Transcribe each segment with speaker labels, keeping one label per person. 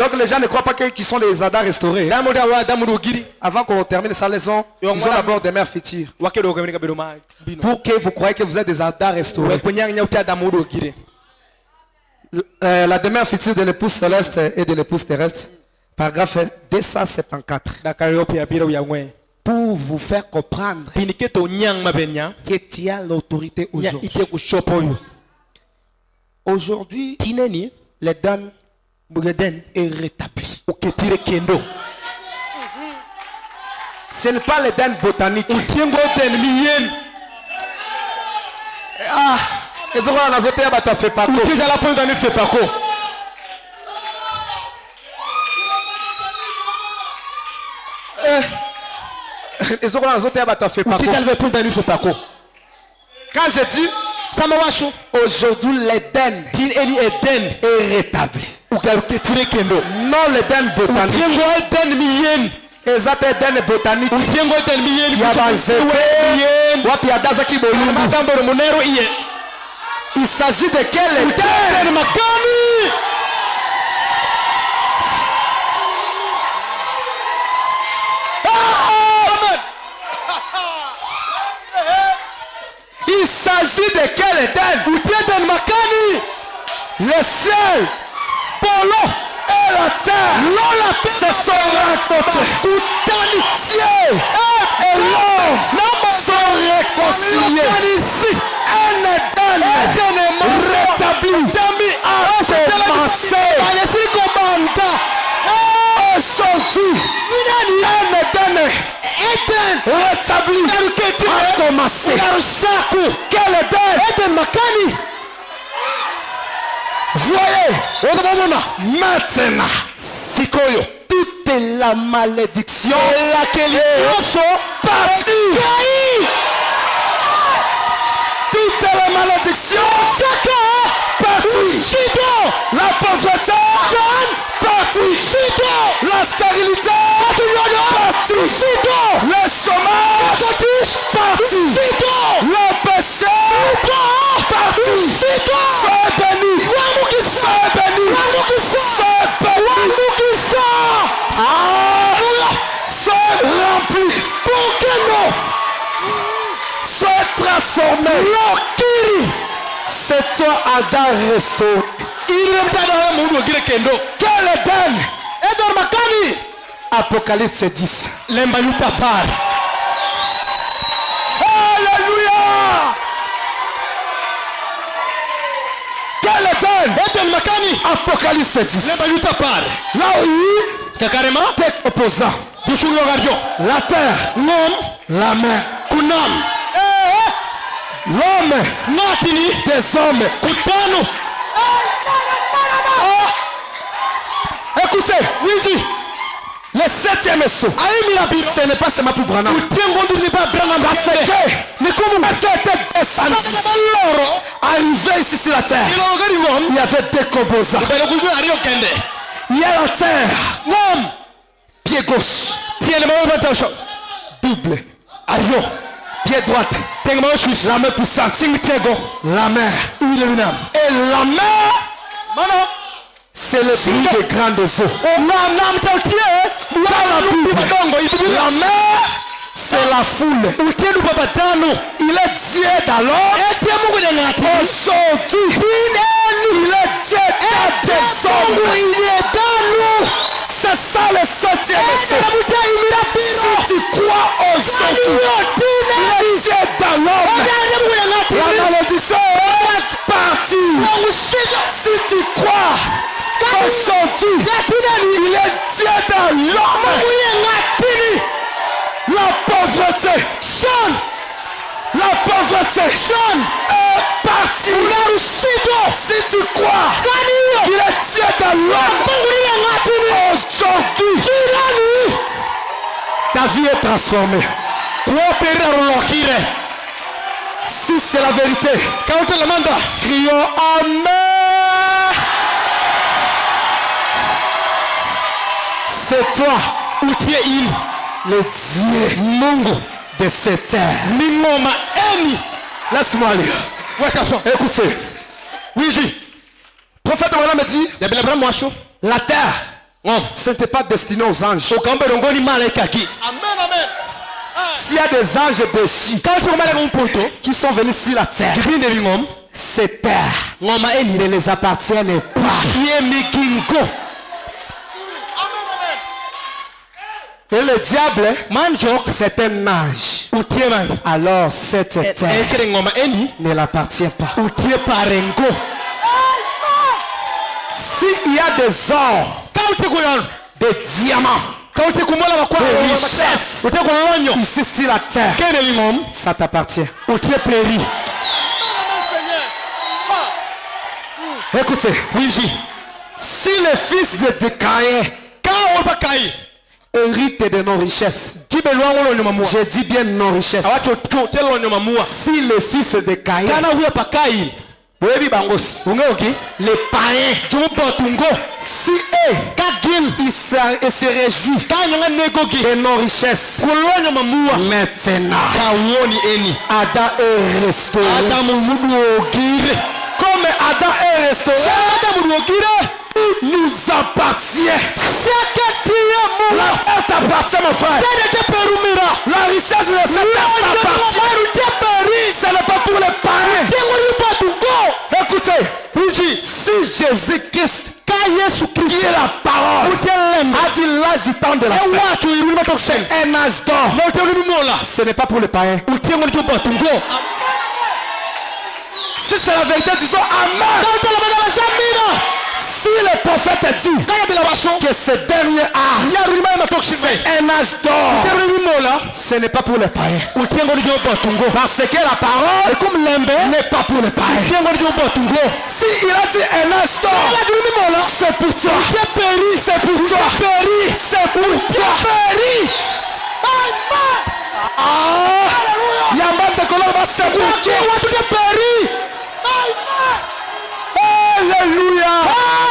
Speaker 1: Donc les gens ne croient pas qu'ils sont des Adam restaurés. Avant qu'on termine sa leçon, ils ont d'abord des mères futures. Pour que vous croyez que vous êtes des Adam restaurés. La demeure future de l'épouse céleste et de l'épouse terrestre. Paragraphe 274. Pour vous faire comprendre que tu as l'autorité aujourd'hui. Aujourd'hui, l'Éden est rétabli. Ce n'est pas l'Éden botanique. Ah, les autres ont fait pas. Quand je dis aujourd'hui l'Éden est rétabli. Non l'Éden botanique. Exact Éden botanique. Il s'agit de quel Éden? Il s'agit de quel Éden? Le ciel, et la terre se sont rencontrés. Ciel et l'homme sont réconciliés. Un Éden rétabli a commencé. Aujourd'hui, un Éden rétabli a commencé. Quel Éden? Voyez, maintenant, toute la malédiction est partie. Toute la malédiction partie. La pauvreté partie. La stérilité partie. Le chômage partie. Le péché partie. Sois béni. Sois béni. Sois béni. Sois rempli. Sois transformé. C'est toi Adam restauré. Quel Éden? Apocalypse 10. Alléluia. Quel Éden? Apocalypse 10. Là où il est opposant. La terre, la mer, l'homme, des hommes. Écoutez, le 7e saut, ce n'est pas seulement pour Branham. Parce que Dieu était descendu, arrivé ici sur la terre. Il y avait deux composants. Il y a la terre, pied gauche, double, pied droite, la main puissante, la mer. Et la mer, c'est le bruit des grandes eaux. La mer, c'est la foule. Il est tiède alors. Aujourd'hui, il est tiède des hommes. C'est ça le 7e saut. Si tu crois aujourd'hui, il est tiède dans l'homme. La malédiction est partie. Si tu crois aujourd'hui, il est tiède dans l'homme. La pauvreté, est partie. Si tu crois qu'il est tiède dans l'homme, aujourd'hui, ta vie est transformée. Si c'est la vérité, crions Amen. C'est toi le Dieu de cette terre. Laisse-moi lire. Écoutez. Prophète Mohammed me dit, la terre Ce n'était pas destiné aux anges.
Speaker 2: Amen, amen.
Speaker 1: S'il y a des anges déchus qui sont venus sur la terre, cette terre ne les appartient pas. Et le diable, c'est un ange. Alors cette terre ne l'appartient pas. S'il y a des or, des diamants, des richesses ici sur la terre, ça t'appartient. Écoutez, si le fils de Caïn hérite de nos richesses, je dis bien nos richesses. Si le fils de Caïn, les païens, si eux, ils se réjouissent de nos richesses, maintenant, Adam est restauré. Comme Adam est restauré, il nous appartient. La terre t'appartient, mon frère. La richesse de cette terre t'appartient. Ce n'est pas pour les païens. Écoutez, si Jésus-Christ, qui est la parole, a dit l'âge du temps de la fin, c'est un âge d'or. Ce n'est pas pour les païens. Si c'est la vérité, tu sors amen. Si le prophète dit que ce dernier âge, c'est un âge d'or, ce n'est pas pour les païens. Parce que la parole n'est pas pour les païens. Si il a dit un âge d'or, c'est pour toi. C'est pour toi. C'est pour toi. Il y a un monde de colère, c'est pour toi. Alléluia.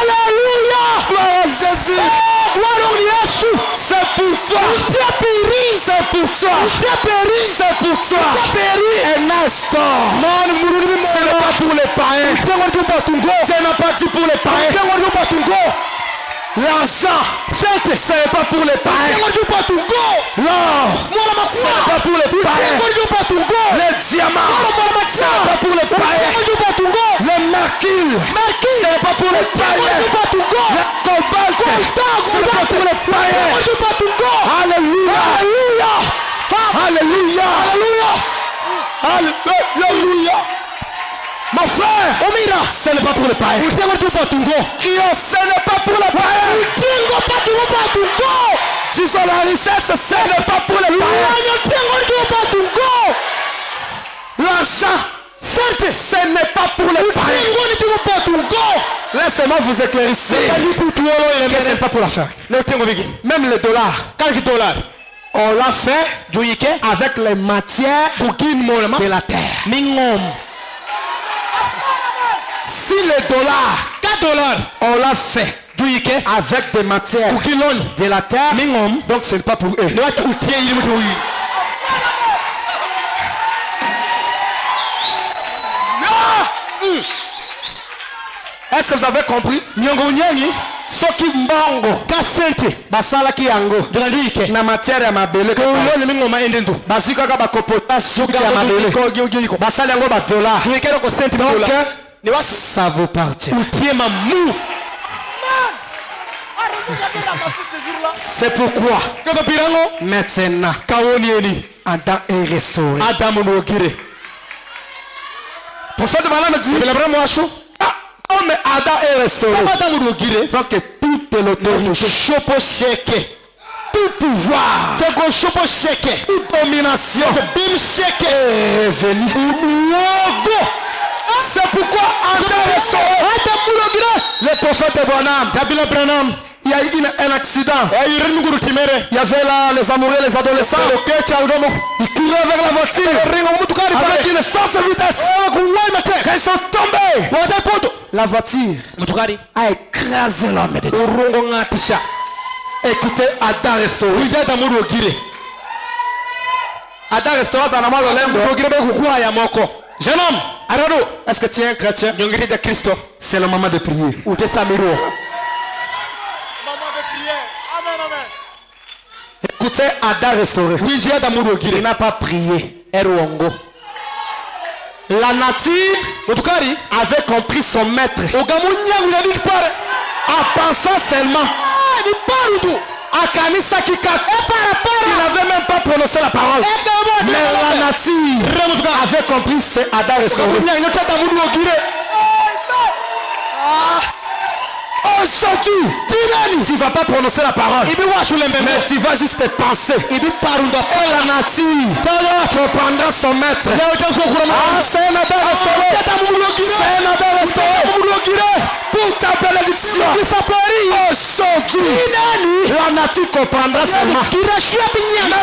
Speaker 1: Alléluia. Gloire à Jésus. C'est pour toi. C'est pour toi. C'est pour toi. Un instant. Ce n'est pas pour les païens. Dieu n'a pas dit pour les païens. L'argent, ce n'est pas pour les païens. L'or, ce n'est pas pour les païens. Les diamants, ce n'est pas pour les païens. Le mercure, ce n'est pas pour les païens. Le cobalt, ce n'est pas pour les païens. Alléluia. Alléluia. Alléluia. Mon frère, ce n'est pas pour les païens. Ce n'est pas pour les païens. Disons la richesse, ce n'est pas pour les païens. L'argent, ce n'est pas pour les païens. Laissez-moi vous éclaircir que ce n'est pas pour la fin. Même le dollar, on l'a fait avec les matières de la terre. Si le dollar, on l'a fait avec des matières de la terre, donc ce n'est pas pour eux. Est-ce que vous avez compris? Soki mbongo basala ki yango na matière ya mabele basika ka bakopota soki ya mabele basala yango ba dollar. Donc ça vous appartient. C'est pourquoi maintenant Adam est restauré. Prophète de Malama dit comme Adam est restauré, donc toute l'autorité, tout pouvoir, toute domination est revenu. C'est pourquoi Adam est restauré. Le prophète de Branham, il y a eu un accident. Il y avait là les amoureux, les adolescents. Ils couraient vers la voiture avec une forte vitesse. Quand ils sont tombés, la voiture a écrasé l'homme. Écoutez, Adam restauré. Adam restauré, ça n'a pas de jeune homme, est-ce que tu es un chrétien? C'est le moment de prier. C'est Adam restauré.
Speaker 2: winji Adamu
Speaker 1: Il
Speaker 2: rogire
Speaker 1: n'a pas prié.
Speaker 2: erongo
Speaker 1: La nature
Speaker 2: mutukari
Speaker 1: avait compris son maître
Speaker 2: ogamunyangu yabiki pare
Speaker 1: en pensant seulement
Speaker 2: ni parudu
Speaker 1: à Kanisa Kika. Il n'avait même pas prononcé la parole. Mais la nature avait compris c'est Adam restauré.
Speaker 2: ogamunyangu Adamu rogire
Speaker 1: Aujourd'hui, tu ne vas pas prononcer la parole,
Speaker 2: ibi washulembe
Speaker 1: mais tu vas juste penser.
Speaker 2: ibi parunda
Speaker 1: Et la nature comprendra son maître. Ah, c'est un Adam restauré. C'est un Adam restauré. Pour ta bénédiction. Aujourd'hui, la nature comprendra seulement.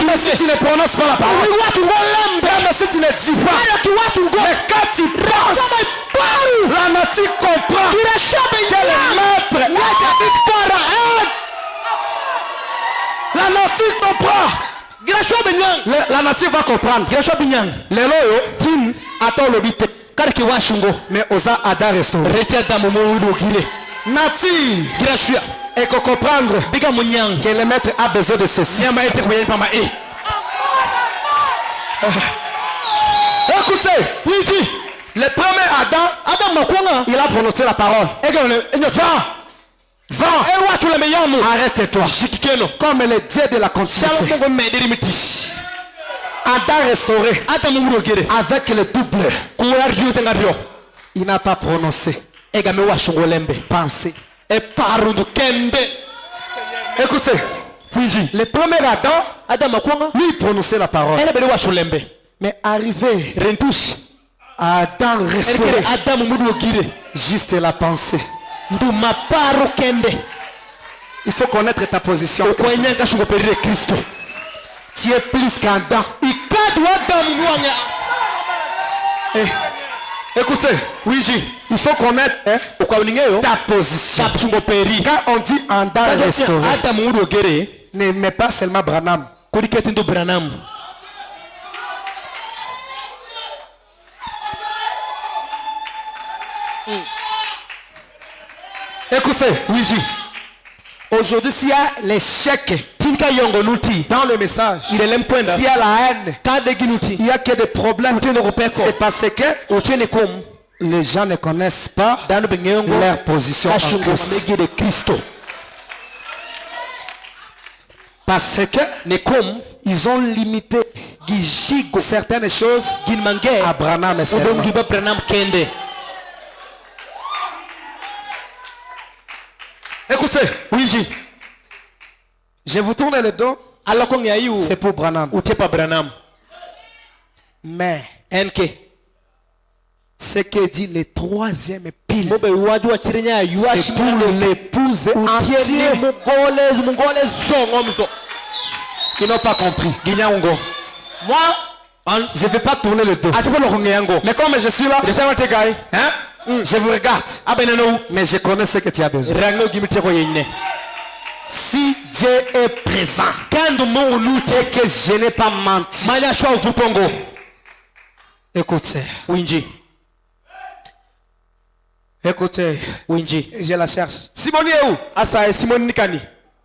Speaker 1: Même si tu ne prononces pas la parole. Même si tu ne dis pas. Mais quand tu penses, la nature comprend que le maître. La nature comprend. La nature va comprendre. Les loyaux, attends le bité. Mais osa Adam restauré. Nature. Et qu'on comprendre que le maître a besoin de ceci. Écoutez, le premier Adam, il a prononcé la parole. Va, arrête-toi. Comme le Dieu de la continuité. Adam restauré avec le double. Il n'a pas prononcé. Pensez. Écoutez, le premier Adam, lui il prononçait la parole. Mais arrivé à Adam restauré, juste la pensée. Il faut connaître ta position. Tu es plus qu'Adam. Écoutez, il faut connaître ta position. Quand on dit Adam restauré, ne mets pas seulement Branham. Écoutez, aujourd'hui s'il y a l'échec dans le message, s'il y a la haine, il y a que des problèmes, c'est parce que les gens ne connaissent pas leur position en Christ. Parce que ils ont limité certaines choses à Branham et seulement. Écoutez, je vous tourne le dos, c'est pour Branham. Mais ce que dit le troisième pile, c'est pour l'épouse entière. Ils n'ont pas compris. Moi, je ne vais pas tourner le dos. Mais comme je suis là, je vous regarde. Mais je connais ce que tu as besoin. Si Dieu est présent et que je n'ai pas menti, écoutez, écoutez, je la cherche. Simon est où?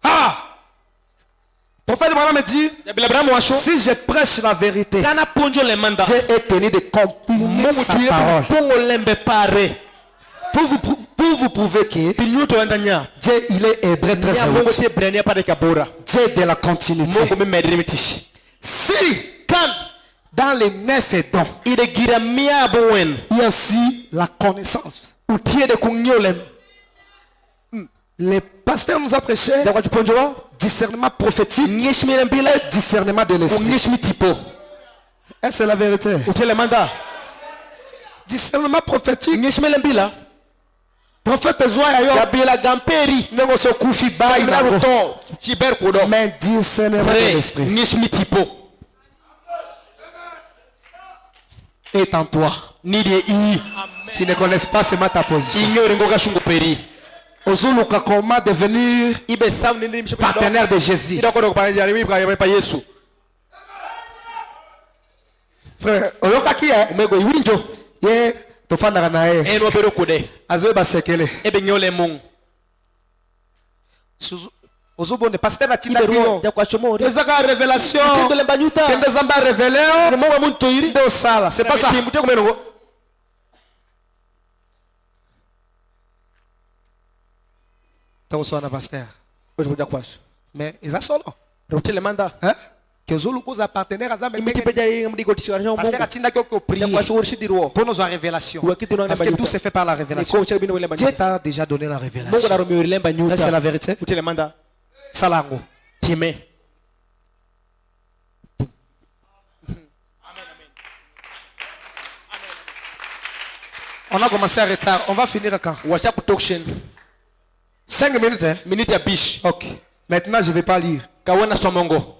Speaker 1: Ah! Prophète Branham me dit, si je prêche la vérité, Dieu est tenu de comprimer sa parole. Pour vous prouver que Dieu il est hébreu 13:8. Dieu de la continuité. Si dans les 9 dons il y a aussi la connaissance. Le pasteur nous a prêché discernement prophétique et discernement de l'esprit. Et c'est la vérité. Discernement prophétique. Prophète Zoya ne se confie pas. Mais discernement de l'esprit est en toi. Tu ne connais pas seulement ta position. Ozuluka comment devenir partenaire de Jésus. Frère, oyoka qui est? Ye tofanda na ye. Azoe basekele. ozobonde pasteur atinda
Speaker 2: iberua
Speaker 1: bio
Speaker 2: ya kwa shomori
Speaker 1: ezaka révélation
Speaker 2: tindole mbanyuta
Speaker 1: kende zamba révélé o
Speaker 2: mwa muntu iri
Speaker 1: nde osala c'est pas ça
Speaker 2: timbutie kumenongo
Speaker 1: tokosola na pasteur
Speaker 2: oja kwasho
Speaker 1: mais eza solo
Speaker 2: rutele manda
Speaker 1: hein que ozoluka oza partenaire aza
Speaker 2: imiti peja yenga mdiko tishikana
Speaker 1: pasteur
Speaker 2: mungu
Speaker 1: atindaki oki
Speaker 2: ya
Speaker 1: oprier
Speaker 2: kwa shomori shidirwo
Speaker 1: pour nos révélations
Speaker 2: Ou akitu na
Speaker 1: parce que
Speaker 2: nyuta.
Speaker 1: tout se fait par la révélation
Speaker 2: Niko cha bino lemba
Speaker 1: Dieu
Speaker 2: nyuta
Speaker 1: t'a déjà donné la
Speaker 2: mungu
Speaker 1: révélation
Speaker 2: na romeo lemba
Speaker 1: Ça, c'est la
Speaker 2: nyuta
Speaker 1: vérité
Speaker 2: utele manda
Speaker 1: salango
Speaker 2: time
Speaker 1: on a commencé à retard on va finir quand
Speaker 2: washa kutokshen
Speaker 1: 5 minutes hein
Speaker 2: minute ya bish
Speaker 1: ok maintenant je vais pas lire
Speaker 2: kawana somongo